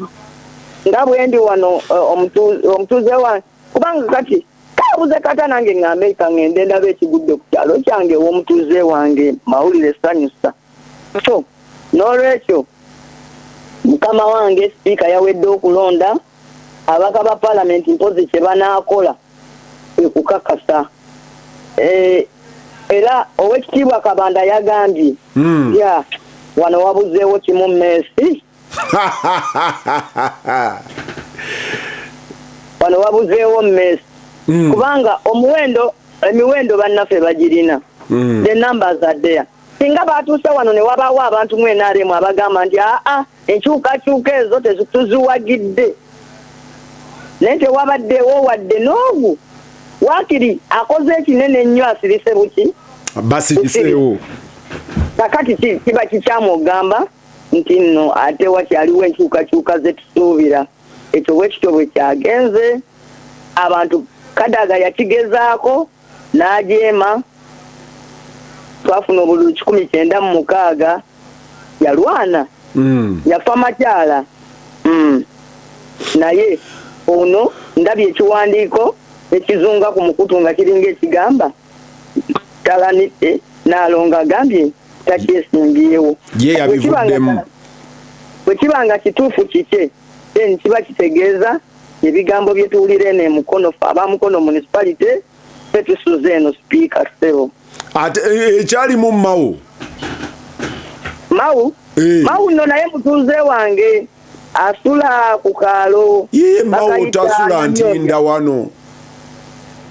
nga bwe ndi wano omutuuze wange kubanga kati kabuze kata nange ngambe kangende ndaba ekigudde ku kyalo kyange w'omutuuze wange mawulire sanyusa so n'olwekyo mukama wange sipiika yawedde okulonda abaka ba palamenti mpozi kye banaakola ekukakasa era owekitiibwa Kabanda yagambye ya wano wabuzeewo kimu Messi wano wabuzeewo Messi kubanga emiwendo bannaffe bagirina the numbers are there singa batuuse wano ne wabaawo abantu mu NRM abagamba nti enkyukakyuka ezo tetuziwagidde naye tewabaddewo wadde n'ogu wakiri akoze ekinene ennyo asirise buki basigiseewo kakati kiba kikyamu ogamba nti nno ate wakyaliwo enkyukakyuka zetusuubira ekyo bwekityo bwe kyagenze abantu Kadaga yakigezaako n'ajeema twafuna obululu 1996 yalwana yafa makyala naye ono ndabye ekiwandiiko ekizunga ku mukutu nga kiringa ekigamba talanite n'alonga agambye takyesimbyewo ye yabivuddemu bwe kiba nga kituufu kike then kiba kitegeeza ebigambo bye tuwulira eno emukono abamukono municipality tetusuze eno speaker sebo ate ekyalimu Mawu nno naye mutuuze wange asula ku kaalo ye Mawu tasula ntinda wano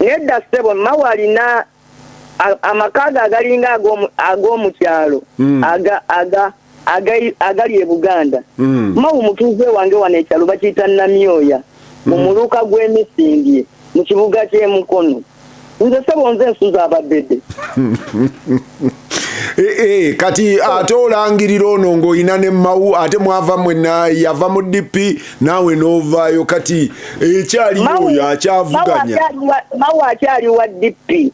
nedda sebo Mawu alina amakaga agalinga ag'omukyalo agali e Buganda Mawu mutuuze wange wano ekyalo bakiyita Namyoya mu muluka gw'emisindye mu kibuga ky'emukono nze sebo nze nsuza ababedde kati ate olangirira ono ng'olina ne Mawu ate mwava mwenna yava mu DP naawe n'ovaayo kati ekyaliyo oyo akyavuganya Mawu akyali wa DP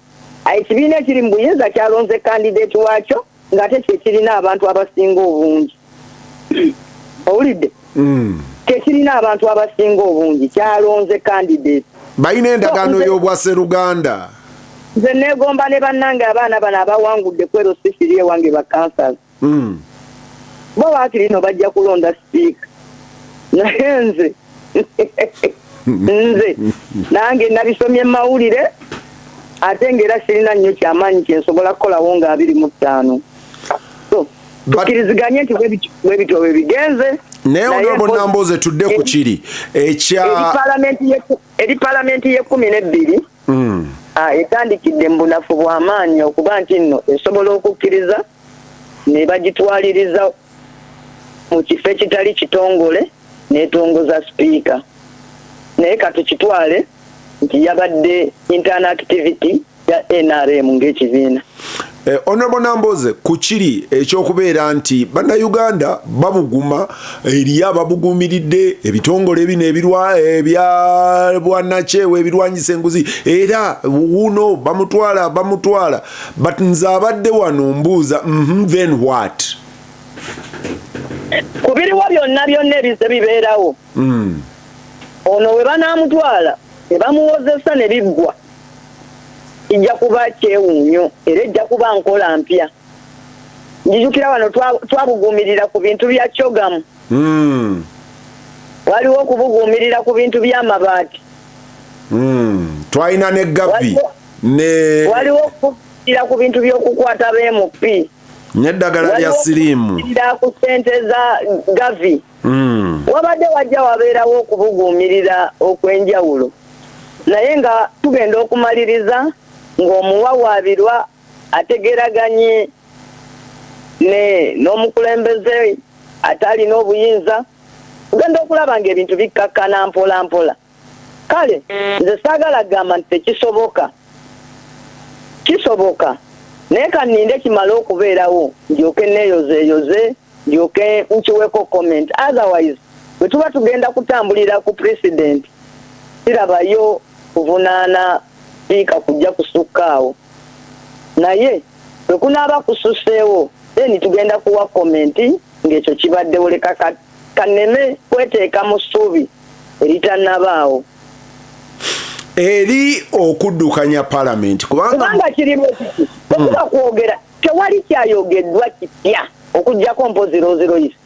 ekibiina ekiri mu buyinza kyalonze kandidate waakyo ng'ate kyekirina abantu abasinga obungi owulidde kyekirina abantu abasinga obungi kyalonze kandidate balina endagaano y'obwa Sseruganda nze neegomba ne bannange abaana bano abawangudde kwero sisiri ewange bakansala bo baakiri no bajja kulonda sipiika naye nze nange nabisomye mu mawulire ate ng'era sirina nnyo kyamaanyi kyensobola kukolawo nga 25 tukkiriziganye nti bwe bityo bwe bigenze naye Honorable Namboze tudde ku kiri eri palamenti ye-12 etandikidde mu bunafu bw'amaanyi okuba nti nno esobola okukkiriza ne bagitwaliriza mu kifo ekitali kitongole n'etongoza sipiika naye katukitwale nti yabadde internal activity ya NRM ng'ekibiina. Honorable Namboze ku kiri ekyokubeera nti bannayuganda babuguma eriyo ababugumiridde ebitongole bino ebya bwannakyewa ebirwanyisa enguzi era wuno bamutwala but nze abadde wano mbuuza then what kubiriwo byonna ebize bibeerawo ono we banaamutwala ne bamuwozesa ne biggwa ijja kuba kyewuunyo era ejja kuba nkola mpya njijukira wano twabuguumirira ku bintu bya kyogamu waliwo okubuguumirira ku bintu by'amabaati twalina ne gavi waliwo okubuguumirira ku bintu by'okukwata b'MP n'eddagala lya siriimu ku ssente za gavi wabadde wajja wabeerawo okubuguumirira okw'enjawulo naye nga tugenda okumaliriza ng'omuwawaabirwa ategeraganye n'omukulembeze atalina obuyinza tugenda okulaba ng'ebintu bikkakkana mpola mpola kale nze saagala kugamba nti tekisoboka kisoboka naye kaninde kimale okubeerawo ndyoke neeyozeeyoze ndyoke nkiweko comment otherwise bwe tuba tugenda kutambulira ku president sirabayo kuvunaana siika kujja kusukkaawo naye bwe kunaaba kususeewo then tugenda kuwa komenti ng'ekyo kibaddewo leka kaneme kweteeka mu ssuubi eritannabaawo eri okuddukanya palamenti kubanga kirimu kiki okuba kwogera tewali kyayogeddwa kipya okuggyako mpozi rozeroyisi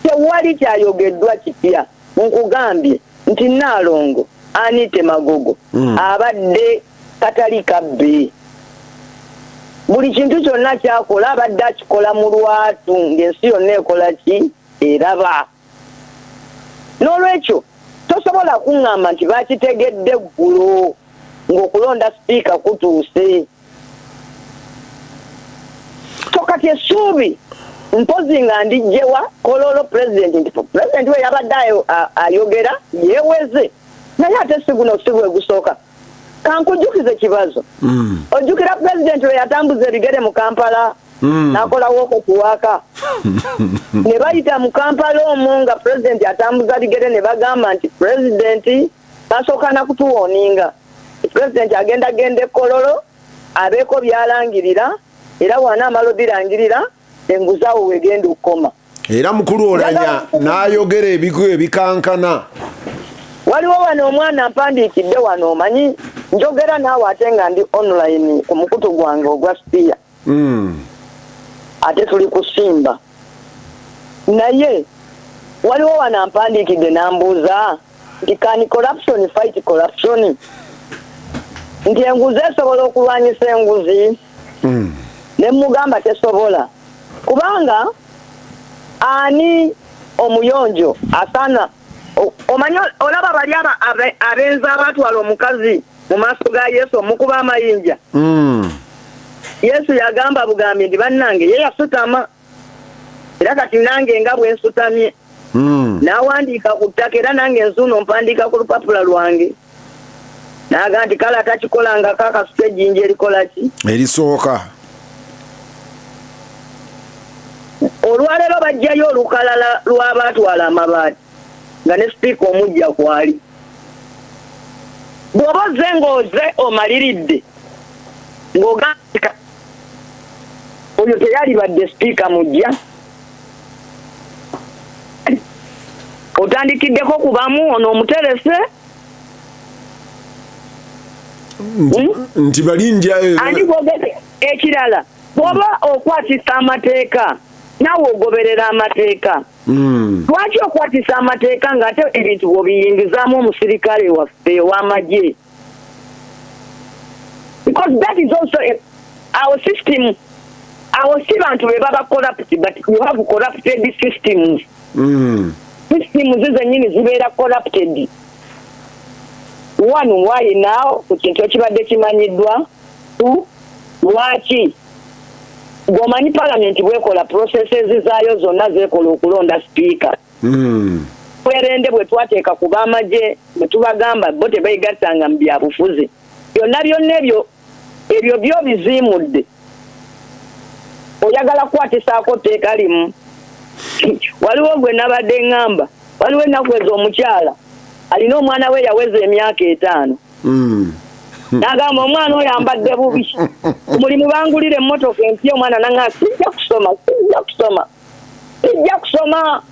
tewali kyayogeddwa kipya nkugambye nti Naalongo Anite Magogo abadde katali kabbe buli kintu kyonna kyakola abadde akikola mu lwatu ng'ensi yonna ekola ki eraba n'olwekyo tosobola kuŋŋamba nti bakitegedde ggulo ng'okulonda sipiika kutuuse tokati essuubi mpozi nga ndijjewa kololo pulezidenti we yabadde ayogera yeeweze naye ate si guno si bwe gusooka kankujjukize kibazo ojjukira pulezidenti we yatambuza ebigere mu Kampala n'akolawo okuwaka ne bayita mu Kampala omwo nga pulezidenti atambuza bigere ne bagamba nti pulezidenti basooka na kutuwooninga pulezidenti agenda kololo abeeko byalangirira era wana amalo birangirira enguzaawo wegenda okukoma era mukulu olanya n'ayogera ebikankana waliwo wano omwana mpandiikidde wano omanyi njogera naawe ate nga ndi online ku mukutu gwange ogwa spiya ate tuli kusimba naye waliwo wano mpandiikidde nambuuza nti can corruption fight corruption nti enguzi esobola okulwanyisa enguzi ne mugamba tesobola kubanga ani omuyonjo asana omanyi olaba bali abenzi abatwala omukazi mu maaso ga Yesu omukuba amayinja Yesu yagamba bugambi nti bannange ye yasutama era kati nange nga bwe nsutamye n'awandiika ku ttaka era nange nzuuno mpandiika ku lupapula lwange n'agamba nti kale atakikolangako akasuka ejjinja erikola ki erisooka olwaleero bajjayo olukalala lw'abaatwala amabaati nga ne sipiika omujja kwali bw'oba ozze ng'oze omaliridde ng'ogambika oyo teyalibadde sipiika mujja otandikiddeko kubamu ono omuterese nti balinja andi bwogeze ekirala bw'oba okwatisa amateeka naawe ogoberera amateeka lwaki okwatisa amateeka ng'ate ebintu bw'obiyingizaamu omusirikale waffe ow'amagye because that is also our system si bantu be baba corrupt but you have corrupted systems systems zennyini zibeera corrupted one why now ku kintu ekibadde kimanyiddwa two lwaki gwomanyi palamenti bwekola processes zaayo zonna zeekola okulonda sipiika bwerende bwe twateeka ku b'amagye bwe tubagamba bo tebeegattanga mu byabufuzi byonna ebyo byo biziimudde oyagala kukwatisaako tteeka limu waliwo gwe nabadde ŋŋamba waliwo ennaku ezo omukyala alina omwana we yaweza emyaka 5 n'agamba omwana oyo ambadde bubi mulimu bangulira emmotoka empya omwana naŋŋamba sijja kusoma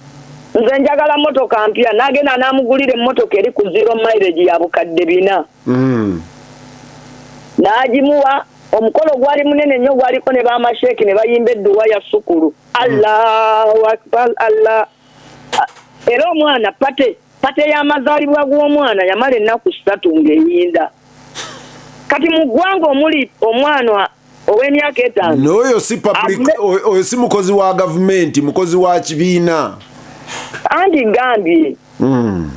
nze njagala mmotoka mpya n'agenda n'amugulira emmotoka eri ku 0 mileage ya bukadde 4 n'agimuwa omukolo gwali munene nnyo gwaliko ne b'amasheeki ne bayimba edduwa ya sukulu Allahu akbar Allah era omwana pate y'amazaalibwa g'omwana yamala ennaku 3 ng'eyinda kati mu ggwanga omuli omwana ow'emyaka 5 n'oyo si public oyo si mukozi wa gavumenti mukozi wa kibiina andi gambye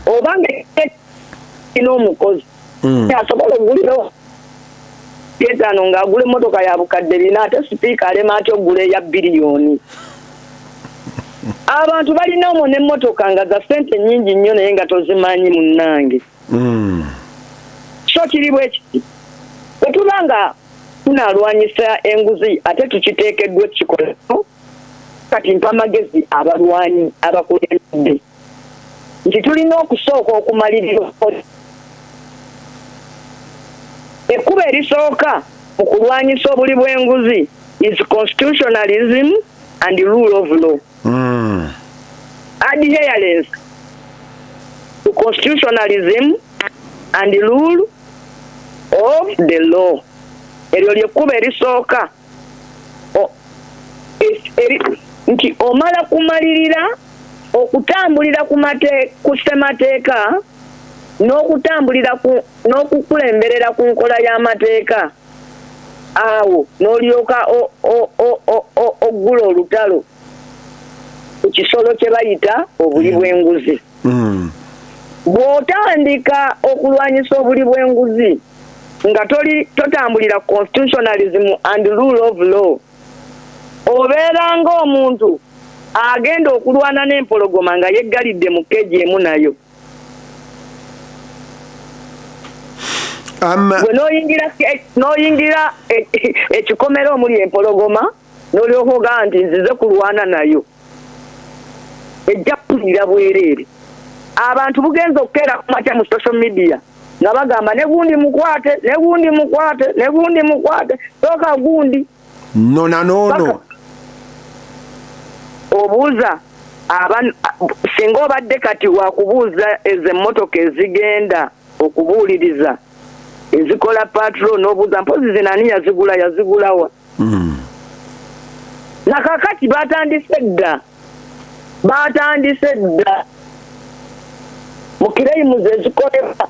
obanga n'omukozi asobola okugulirawo 5 ng'agula emmotoka ya bukadde 4 ate sipiika alema atya okugula eya biliyoni abantu balina omwo n'emmotoka nga za ssente nnyingi nnyo naye nga tozimanyi munnange so kiri bwe kiti bwe tuba nga tunaalwanyisa enguzi ate tukiteekeddwa ekikolamu kati mpa amagezi abalwanyi abakulembedde nti tulina okusooka okumalirira ekkubo erisooka mu kulwanyisa obuli bw'enguzi is constitutionalism and rule of law adherence to constitutionalism and rule of the law eryo lyekkubo erisooka nti omala kumalirira okutambulira ku ssemateeka n'okutambulira n'okukulemberera ku nkola y'amateeka awo n'olyoka oggula olutalo ku kisolo kye bayita obuli bw'enguzi. Bw'otandika okulwanyisa obuli bw'enguzi nga totambulira constitutionalism and rule of law, obeera ng'omuntu agenda okulwana n'empologoma nga yeggalidde mu keegi emu nayo. N'oyingira ekikomero omuli empologoma n'olyoka ogamba nti nzize kulwana nayo, ejja kulira bwereere. Abantu bugenza okukeera ku makya mu social media nga bagamba ne gundi mukwate, ne gundi mukwate, ne gundi mukwate, sooka gundi nono obuuza singa obadde kati wakubuuza ezo emmotoka ezigenda okubuuliriza ezikola patrol n'obuuza mpozi zinani yazigulawa. Nakakati batandise dda mukireimuzi ezikolebwa.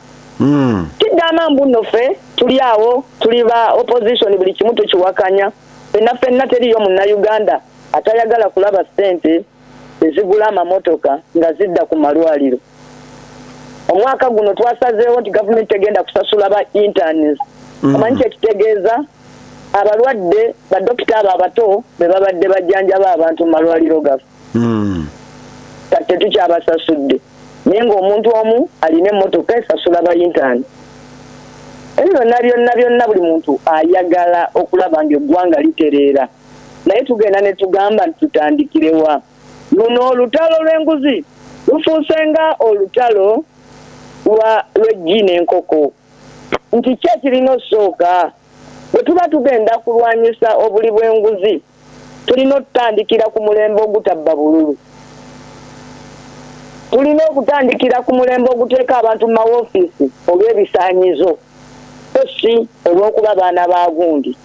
Kiddaama mbu nno ffe tuli awo, tuli ba opposition, buli kimu tukiwakanya. Ffenna teriyo munnayuganda atayagala kulaba ssente ezigula amamotoka nga zidda ku malwaliro. Omwaka guno twasazeewo nti gavumenti tegenda kusasula ba interns. Omanyi kyekitegeeza abalwadde badokita abo abato be babadde bajjanjaba abantu mu malwaliro gaffe. Kati tetukyabasasudde. Naye ng'omuntu omu alina emmotoka esasula ba interns. Ebyo byonna buli muntu ayagala okulaba ng'eggwanga litereera. Naye tugenda ne tugamba nti tutandikirewa. Luno olutalo lw'enguzi lufuuse nga olutalo lw'eggi n'enkoko. Nti ki ekirina osooka? Bwe tuba tugenda kulwanyisa obuli bw'enguzi, tulina okutandikira ku mulembe ogutabba bululu. Tulina okutandikira ku mulembe oguteeka abantu mu mawoofiisi olw'ebisaanyizo, si olw'okuba baana ba gundi.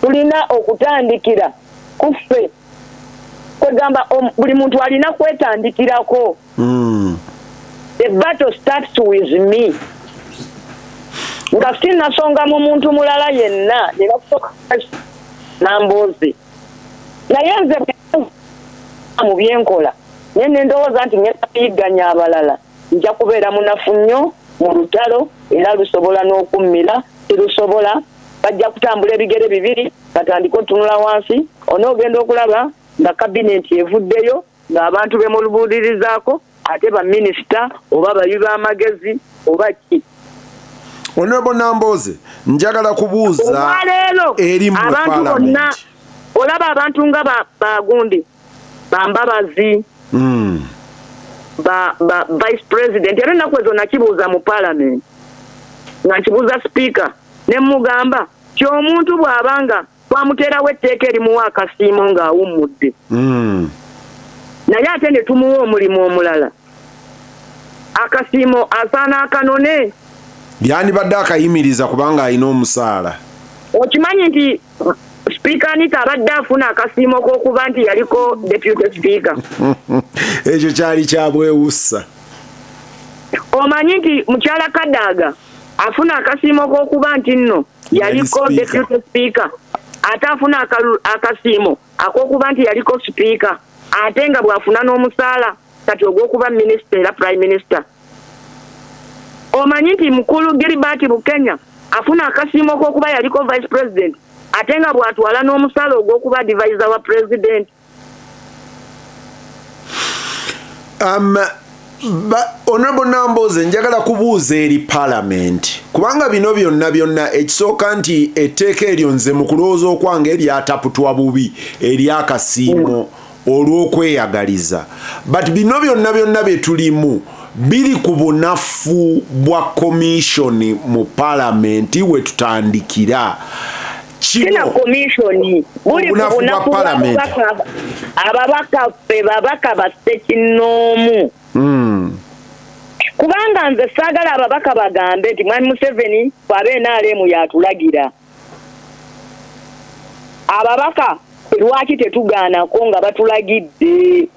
Tulina okutandikira ku ffe kwegamba buli muntu alina kwetandikirako. The battle starts with me. Nga sinnasonga mu muntu mulala yenna ne bakusoka Nambooze. Naye nze mu byenkola naye ne ndowooza nti ngenda kuyigganya abalala nja kubeera munafu nnyo mu lutalo era lusobola n'okummira. Tirusobola bajja kutambula ebigere bibiri batandika otunula wansi onoogenda okulaba nga kabineti evuddeyo ng'abantu bemulubuulirizaako ate baminisita oba bayi b'amagezi oba ki. Honorable Nambooze, njagala kubuuza eri mu abantu bonna olaba abantu nga bagundi bambabazi vice president era ennaku ezo nakibuuza mu parliament nga nkibuuza speaker ne mugamba ky'omuntu bw'abanga twamuteerawo etteeka erimuwa akasiimo ng'awummudde naye ate ne tumuwa omulimu omulala akasiimo asaana akanone yandibadde akayimiriza kubanga alina omusaala. Okimanyi nti Speaker Anita abadde afuna akasiimo k'okuba nti yaliko deputy speaker. Ekyo kyali kyabwewussa. Omanyi nti mukyala Kadaga afuna akasiimo k'okuba nti nno yaliko deputy speaker, ate afuna akasiimo ak'okuba nti yaliko speaker, ate nga bw'afuna n'omusaala kati ogw'okuba minister era prime minister. Omanyi nti mukulu Gilbert Bukenya afuna akasiimo k'okuba yaliko vice president, ate nga bw'atwala n'omusaala ogw'okuba advisor wa president. Honorable Nambooze, njagala kubuuza eri parliament kubanga bino byonna ekisooka nti etteeka eryo nze mu kulowooza okwange eryataputwa bubi ery'akasiimo olw'okweyagaliza, but bino byonna bye tulimu biri ku bunafu bwa commission mu parliament we tutandikira. Kina commission buli ku bunafu bwa parliament ababaka ffe babaka bassekinnoomu. Kubanga nze saagala ababaka bagambe nti Mwami Museveni kwabe NRM yatulagira. Ababaka lwaki tetugaanako nga batulagidde?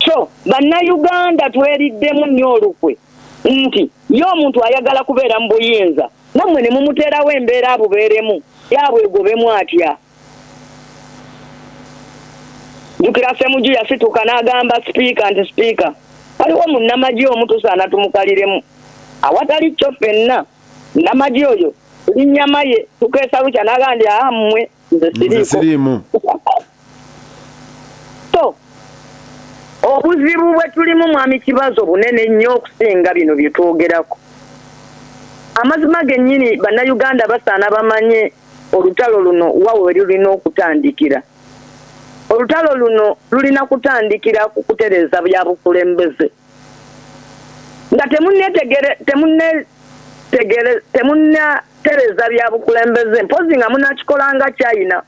So bannayuganda tweriddemu nnyo olukwe nti yo omuntu ayagala kubeera mu buyinza nammwe ne mumuteerawo embeera bubeeremu yaabwe egobemu atya. Jukira Ssemuju yasituka n'agamba sipiika nti sipiika waliwo munnamagye omu tusaana tumukaliremu awatali kyo ffenna nnamagye oyo linnyama ye tukeesa lukya n'agamba ndi mmwe nze siriimu. So obuzibu bwe tulimu mwami kibazo bunene nnyo okusinga bino bye twogerako. Amazima gennyini bannayuganda basaana bamanye olutalo luno wawe we lulina okutandikira. Olutalo luno lulina kutandikira ku kutereza bya bukulembeze nga temunnatereza bya bukulembeze mpozi nga munakikolanga China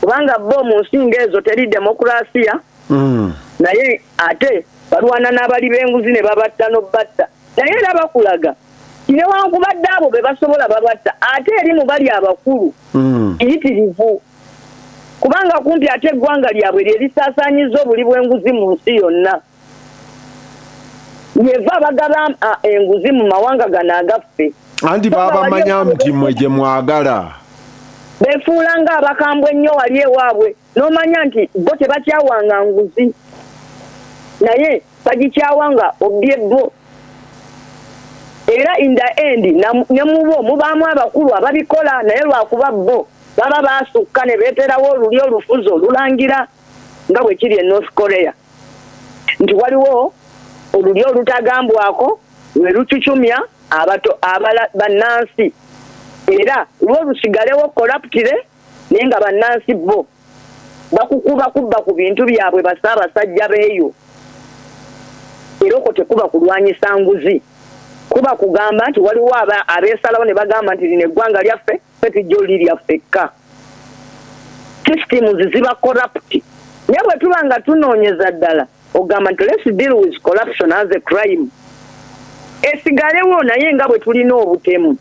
kubanga bo mu nsinga ezo teri demokrasiya naye ate balwana n'abali b'enguzi ne babatta n'obatta naye era bakulaga newankubadde abo be basobola babatta ate eri mu bali abakulu kiyitirivu kubanga kumpi ate eggwanga lyabwe lye lisaasaanyiza obuli bw'enguzi mu nsi yonna. Yeva bagaba enguzi mu mawanga gano agaffe anti babamanya nti mwe gye mwagala befuula ng'abakambwe ennyo wali ewaabwe n'omanya nti bo tebakyawanga nguzi naye bagikyawanga obbye bo. Era in the end ne mubo mubaamu abakulu ababikola naye lwakuba bo baba baasukka ne beeterawo oluli olufuzi olulangira nga bwe kiri e North Korea nti waliwo oluli olutagambwako lwe lucucumya bannansi era lwo lusigalewo corruptire naye nga bannansi bo bakukuba kubba ku bintu byabwe basaabasajja beeyo. Era okwo tekuba kulwanyisa nguzi kuba kugamba nti waliwo abeesalawo ne bagamba nti lino eggwanga lyaffe ffe tujja oli lyaffekka. Systems ziba corrupt naye bwe tuba nga tunoonyeza ddala ogamba nti let's deal with corruption as a crime esigalewo naye nga bwe tulina obutemu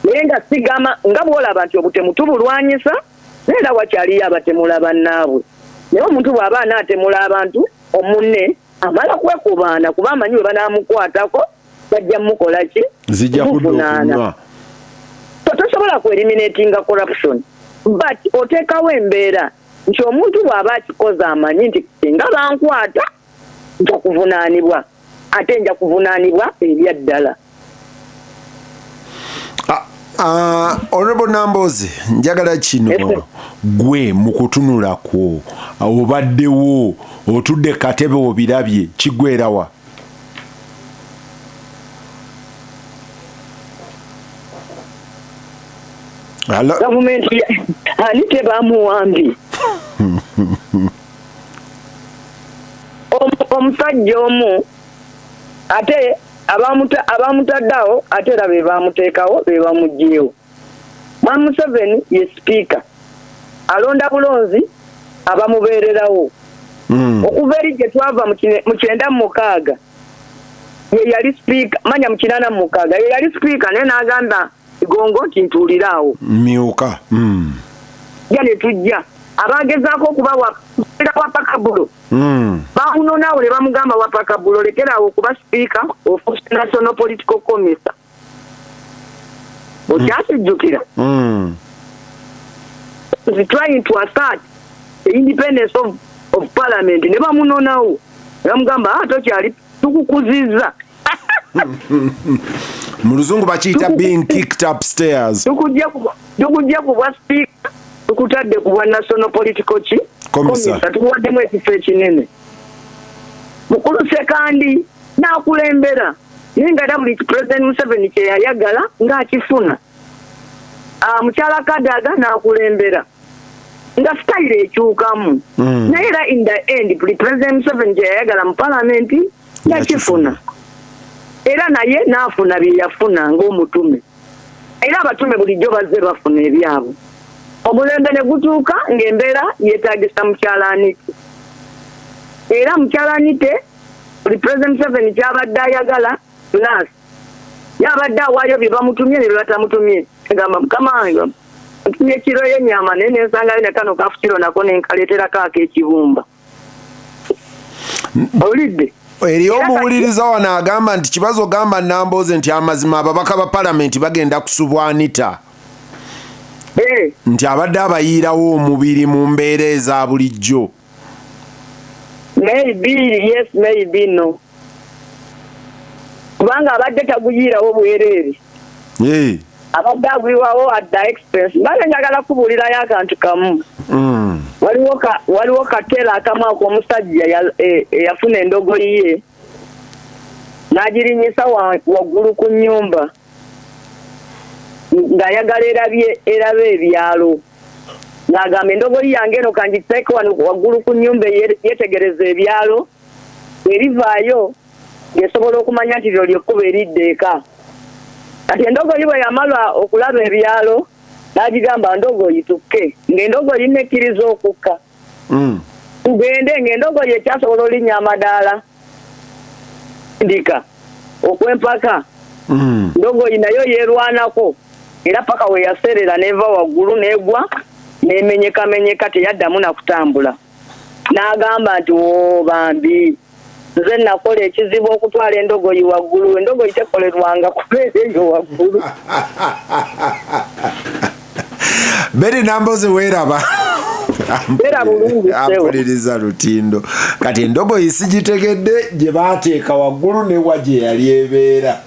naye nga sigama nga bw'olaba nti obutemu tubulwanyisa naye era wakyaliyo abatemula bannaabwe naye omuntu bw'aba anaatemula abantu omunne amala kwekubaana kuba amanyi bwe banaamukwatako bajja mukola ki zijja kudukunywa. Tosobola kueliminatinga corruption but oteekawo embeera nti omuntu bw'aba akikoze amanyi nti singa bankwata nja kuvunaanibwa ate nja kuvunaanibwa ebyaddala. Honorable Nambozi njagala kino gwe mu kutunula kwo obaddewo otudde katebe obirabye kigwerawa? Gavumenti ani tebamuwambye omusajja omu ate abamutaddawo ate era be bamuteekawo be bamuggyewo. Mwami Museveni ye sipiika alonda bulonzi abamubeererawo okuva eri gye twava mu 96 ye yali sipiika manya mu 86 ye yali sipiika naye n'agamba Gongo kintuuliraawo myuka ja ne tujja abagezaako okuba wapakabulo bamunonaawo ne bamugamba wapakabulo lekeraawo okuba sipiika of National Political Commission okyakijjukira trying to assert the independence of parliament ne bamunonaawo ne bamugamba tokyali tukukuzizza mu luzungu bakiyita being kicked upstairs. Tukujja ku bwa speaker tukutadde ku bwa National Political Commission tukuwaddemu ekifo ekinene mukulu Sekandi n'akulembera naye nga era buli President Museveni kye yayagala ng'akifuna. Mukyala Kadaga n'akulembera nga style ekyukamu naye era in the end buli President Museveni kye yayagala mu palamenti yakifuna. Era naye n'afuna bye yafuna ng'omutume. Era abatume bulijjo bazze bafuna ebyabo. Omulembe ne gutuuka ng'embeera yeetaagisa mukyala Anite. Era mukyala Anite buli President Museveni kyabadde ayagala plus yabadde awaayo bye bamutumye ne bye batamutumye. Egamba mukama wange ntumye kiro y'ennyama naye n'ensangayo ne kano kafu kiro nako ne nkaleeterako ak'ekibumba. Olidde eri omuwuliriza wano agamba nti kibazo gamba Nambooze nti amazima ababaka ba palamenti bagenda kusubwanita nti abadde abayiirawo omubiri mu mbeera eza bulijjo. Maybe yes, maybe no. Kubanga abadde taguyiirawo bwereere. Abadde agwiwawo at the expense. Mbale njagala kubuulirayo akantu kamu. Waliwo kateera akamu ak'omusajja eyafuna endogoyi ye n'agirinyisa waggulu ku nnyumba ng'ayagala erabe ebyalo. N'agamba endogoyi yange eno kangiteeke wano waggulu ku nnyumba yetegereza ebyalo, erivaayo ng'esobola okumanya nti lyo lyekkuba eridde eka. Kati endogoyi bwe yamala okulaba ebyalo n'agigamba ndogoyi tukke, ng'endogoyi nekkiriza okukka. Tugende ng'endogoyi ekyasobola olinnya amadaala ndika okwempaka. Ndogoyi nayo yeerwanako era paka we yaserera n'eva waggulu n'egwa n'emenyekamenyeka teyaddamu nakutambula. N'agamba nti bambi nze nakola ekizibu okutwala endogoyi waggulu. Endogoyi tekolerwanga kubeera eyo waggulu. Mary Nambooze weeraba. Ampuliriza lutindo. Kati endogoyi sigitegedde gye baateeka waggulu n'ewa gye yali ebeera.